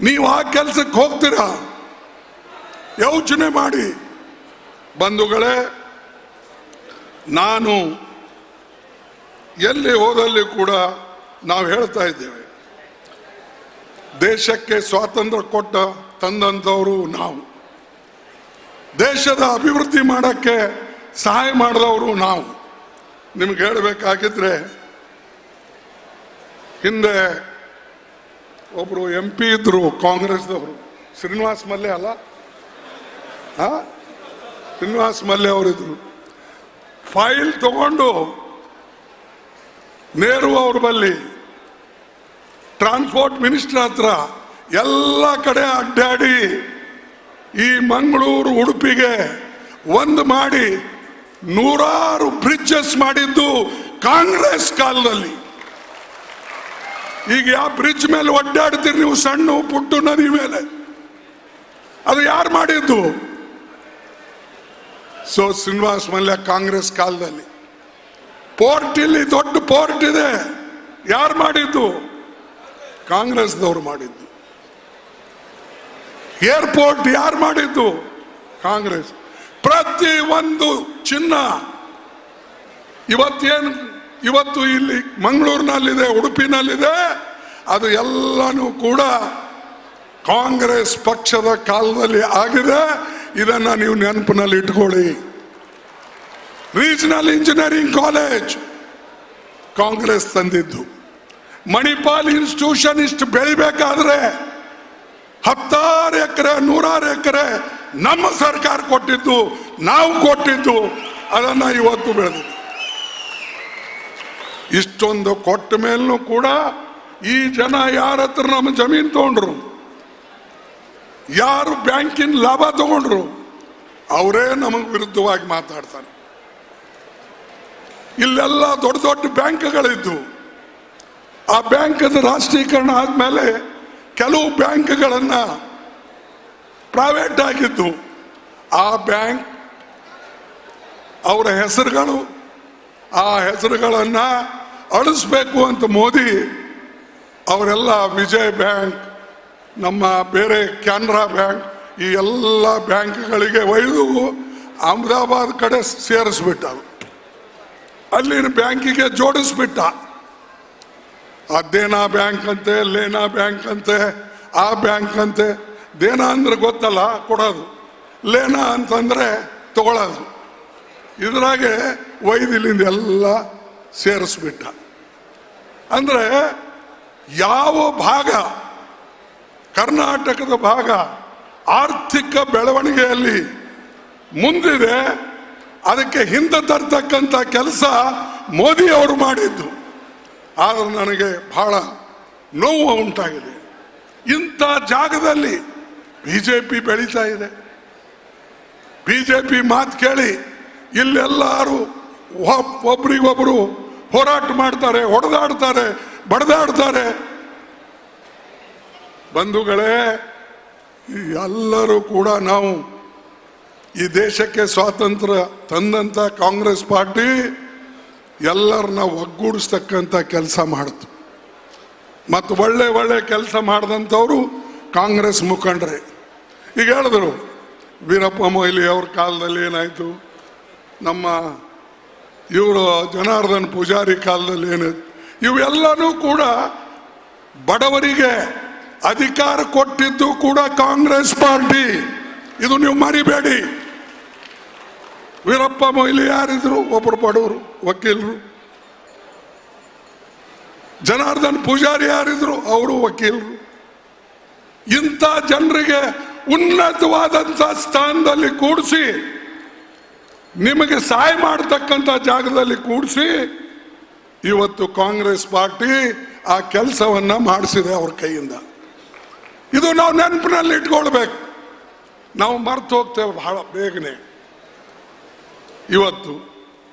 ನೀವು ಆ ಕೆಲಸಕ್ಕೆ ಹೋಗ್ತೀರಾ? ಯೋಚನೆ ಮಾಡಿ ಬಂಧುಗಳೇ. ನಾನು ಎಲ್ಲಿ ಹೋದಲ್ಲಿ ಕೂಡ ನಾವು ಹೇಳ್ತಾ ಇದ್ದೇವೆ, ದೇಶಕ್ಕೆ ಸ್ವಾತಂತ್ರ್ಯ ತಂದಂಥವರು ನಾವು, ದೇಶದ ಅಭಿವೃದ್ಧಿ ಮಾಡೋಕ್ಕೆ ಸಹಾಯ ಮಾಡಿದವರು ನಾವು. ನಿಮ್ಗೆ ಹೇಳಬೇಕಾಗಿದ್ರೆ, ಹಿಂದೆ ಒಬ್ರು MP ಇದ್ರು ಕಾಂಗ್ರೆಸ್ದವರು, ಶ್ರೀನಿವಾಸ್ ಮಲ್ಯ ಅಲ್ಲ, ಶ್ರೀನಿವಾಸ್ ಮಲ್ಯ ಅವರಿದ್ರು. ಫೈಲ್ ತಗೊಂಡು ನೆಹರು ಅವ್ರ ಬಳಿ ಟ್ರಾನ್ಸ್ಪೋರ್ಟ್ ಮಿನಿಸ್ಟರ್ ಹತ್ರ ಎಲ್ಲ ಕಡೆ ಅಡ್ಡಾಡಿ ಈ ಮಂಗಳೂರು ಉಡುಪಿಗೆ ಒಂದು ಮಾಡಿ 100 ಬ್ರಿಡ್ಜಸ್ ಮಾಡಿದ್ದು ಕಾಂಗ್ರೆಸ್ ಕಾಲದಲ್ಲಿ. ಈಗ ಯಾವ ಬ್ರಿಡ್ಜ್ ಮೇಲೆ ಒಡ್ಡಾಡ್ತೀರಿ ನೀವು? ಸಣ್ಣ ಪುಟ್ಟು ನದಿ ಮೇಲೆ. ಅದು ಯಾರು ಮಾಡಿದ್ದು? ಶ್ರೀನಿವಾಸ್ ಮಲ್ಯ ಕಾಂಗ್ರೆಸ್ ಕಾಲದಲ್ಲಿ. ಪೋರ್ಟ್, ಇಲ್ಲಿ ದೊಡ್ಡ ಪೋರ್ಟ್ ಇದೆ, ಯಾರು ಮಾಡಿದ್ದು? ಕಾಂಗ್ರೆಸ್ದವ್ರು ಮಾಡಿದ್ದು. ಏರ್ಪೋರ್ಟ್ ಯಾರು ಮಾಡಿದ್ದು? ಕಾಂಗ್ರೆಸ್. ಪ್ರತಿ ಒಂದು ಚಿನ್ನ ಇವತ್ತು ಇಲ್ಲಿ ಮಂಗಳೂರಿನಲ್ಲಿದೆ, ಉಡುಪಿನಲ್ಲಿದೆ, ಅದು ಎಲ್ಲನೂ ಕೂಡ ಕಾಂಗ್ರೆಸ್ ಪಕ್ಷದ ಕಾಲದಲ್ಲಿ ಆಗಿದೆ. ಇದನ್ನ ನೀವು ನೆನಪಿನಲ್ಲಿ ಇಟ್ಕೊಳ್ಳಿ. ರೀಜನಲ್ ಇಂಜಿನಿಯರಿಂಗ್ ಕಾಲೇಜ್ ಕಾಂಗ್ರೆಸ್ ತಂದಿದ್ದು. ಮಣಿಪಾಲ್ ಇನ್ಸ್ಟಿಟ್ಯೂಷನ್ ಇಷ್ಟು ಬೆಳಿಬೇಕಾದ್ರೆ 10 ಎಕರೆ 100 ಎಕರೆ ನಮ್ಮ ಸರ್ಕಾರ ಕೊಟ್ಟಿದ್ದು, ನಾವು ಕೊಟ್ಟಿದ್ದು, ಅದನ್ನ ಇವತ್ತು ಬೆಳೆದಿದ್ದು. ಇಷ್ಟೊಂದು ಕೊಟ್ಟ ಮೇಲೂ ಕೂಡ ಈ ಜನ ಯಾರ ಹತ್ರ ನಮ್ಮ ಜಮೀನು ತಗೊಂಡ್ರು, ಯಾರು ಬ್ಯಾಂಕಿನ ಲಾಭ ತಗೊಂಡ್ರು, ಅವರೇ ನಮಗೆ ವಿರುದ್ಧವಾಗಿ ಮಾತಾಡ್ತಾರೆ. ಇಲ್ಲೆಲ್ಲ ದೊಡ್ಡ ದೊಡ್ಡ ಬ್ಯಾಂಕ್ಗಳಿದ್ದು, ಆ ಬ್ಯಾಂಕದ ರಾಷ್ಟ್ರೀಕರಣ ಆದ್ಮೇಲೆ ಕೆಲವು ಬ್ಯಾಂಕ್ಗಳನ್ನ ಪ್ರೈವೇಟ್ ಆಗಿದ್ದು. ಆ ಬ್ಯಾಂಕ್ ಅವರ ಹೆಸರುಗಳು, ಆ ಹೆಸರುಗಳನ್ನ ಅಳಿಸ್ಬೇಕು ಅಂತ ಮೋದಿ ಅವರೆಲ್ಲ ವಿಜಯ್ ಬ್ಯಾಂಕ್, ನಮ್ಮ ಬೇರೆ ಕೆನರಾ ಬ್ಯಾಂಕ್, ಈ ಎಲ್ಲ ಬ್ಯಾಂಕ್ಗಳಿಗೆ ಒಯ್ದು ಅಹಮದಾಬಾದ್ ಕಡೆ ಸೇರಿಸ್ಬಿಟ್ಟ. ಅಲ್ಲಿನ ಬ್ಯಾಂಕಿಗೆ ಜೋಡಿಸ್ಬಿಟ್ಟ. ಆ ದೇನಾ ಬ್ಯಾಂಕ್ ಅಂತೆ, ಲೇನಾ ಬ್ಯಾಂಕ್ ಅಂತೆ, ಆ ಬ್ಯಾಂಕ್ ಅಂತೆ. ದೇನಾ ಅಂದ್ರೆ ಗೊತ್ತಲ್ಲ, ಕೊಡೋದು. ಲೇನಾ ಅಂತಂದ್ರೆ ತಗೊಳ್ಳೋದು. ಇದ್ರಾಗೆ ವೈದ್ಯಲಿಂದ ಎಲ್ಲ ಸೇರಿಸ್ಬಿಟ್ಟ. ಅಂದ್ರೆ ಯಾವ ಭಾಗ, ಕರ್ನಾಟಕದ ಭಾಗ ಆರ್ಥಿಕ ಬೆಳವಣಿಗೆಯಲ್ಲಿ ಮುಂದಿದೆ, ಅದಕ್ಕೆ ಹಿಂದೆ ತರ್ತಕ್ಕಂಥ ಕೆಲಸ ಮೋದಿ ಅವರು ಮಾಡಿದ್ದು. ಆದ್ರೆ ನನಗೆ ಬಹಳ ನೋವು ಉಂಟಾಗಿದೆ. ಇಂಥ ಜಾಗದಲ್ಲಿ ಬಿಜೆಪಿ ಬೆಳೀತಾ ಇದೆ. ಬಿಜೆಪಿ ಮಾತು ಕೇಳಿ ಇಲ್ಲೆಲ್ಲರೂ ಒಬ್ರಿಗೊಬ್ರು ಹೋರಾಟ ಮಾಡ್ತಾರೆ, ಹೊಡೆದಾಡ್ತಾರೆ, ಬಡದಾಡ್ತಾರೆ. ಬಂಧುಗಳೇ, ಎಲ್ಲರೂ ಕೂಡ ನಾವು ಈ ದೇಶಕ್ಕೆ ಸ್ವಾತಂತ್ರ್ಯ ತಂದಂತ ಕಾಂಗ್ರೆಸ್ ಪಾರ್ಟಿ ಎಲ್ಲರನ್ನ ಒಗ್ಗೂಡಿಸ್ತಕ್ಕಂಥ ಕೆಲಸ ಮಾಡಿತು. ಮತ್ತು ಒಳ್ಳೆ ಒಳ್ಳೆ ಕೆಲಸ ಮಾಡಿದಂಥವ್ರು ಕಾಂಗ್ರೆಸ್ ಮುಖಂಡರೇ. ಈಗ ಹೇಳಿದ್ರು ವೀರಪ್ಪ ಮೊಯ್ಲಿ ಅವ್ರ ಕಾಲದಲ್ಲಿ ಏನಾಯಿತು, ನಮ್ಮ ಇವರು ಜನಾರ್ದನ್ ಪೂಜಾರಿ ಕಾಲದಲ್ಲಿ ಏನಾಯ್ತು, ಇವೆಲ್ಲನೂ ಕೂಡ ಬಡವರಿಗೆ ಅಧಿಕಾರ ಕೊಟ್ಟಿದ್ದು ಕೂಡ ಕಾಂಗ್ರೆಸ್ ಪಾರ್ಟಿ. ಇದು ನೀವು ಮರಿಬೇಡಿ. ವೀರಪ್ಪ ಮೊಯ್ಲಿ ಯಾರಿದ್ರು? ಒಬ್ಬರು ಬಡವರು ವಕೀಲರು. ಜನಾರ್ದನ್ ಪೂಜಾರಿ ಯಾರಿದ್ರು? ಅವರು ವಕೀಲರು. ಇಂಥ ಜನರಿಗೆ ಉನ್ನತವಾದಂಥ ಸ್ಥಾನದಲ್ಲಿ ಕೂಡಿಸಿ, ನಿಮಗೆ ಸಹಾಯ ಮಾಡತಕ್ಕಂಥ ಜಾಗದಲ್ಲಿ ಕೂಡಿಸಿ ಇವತ್ತು ಕಾಂಗ್ರೆಸ್ ಪಾರ್ಟಿ ಆ ಕೆಲಸವನ್ನ ಮಾಡಿಸಿದೆ ಅವ್ರ ಕೈಯಿಂದ. ಇದು ನಾವು ನೆನಪಿನಲ್ಲಿ ಇಟ್ಕೊಳ್ಬೇಕು. ನಾವು ಮರ್ತು ಹೋಗ್ತೇವೆ ಬಹಳ ಬೇಗನೆ. ಇವತ್ತು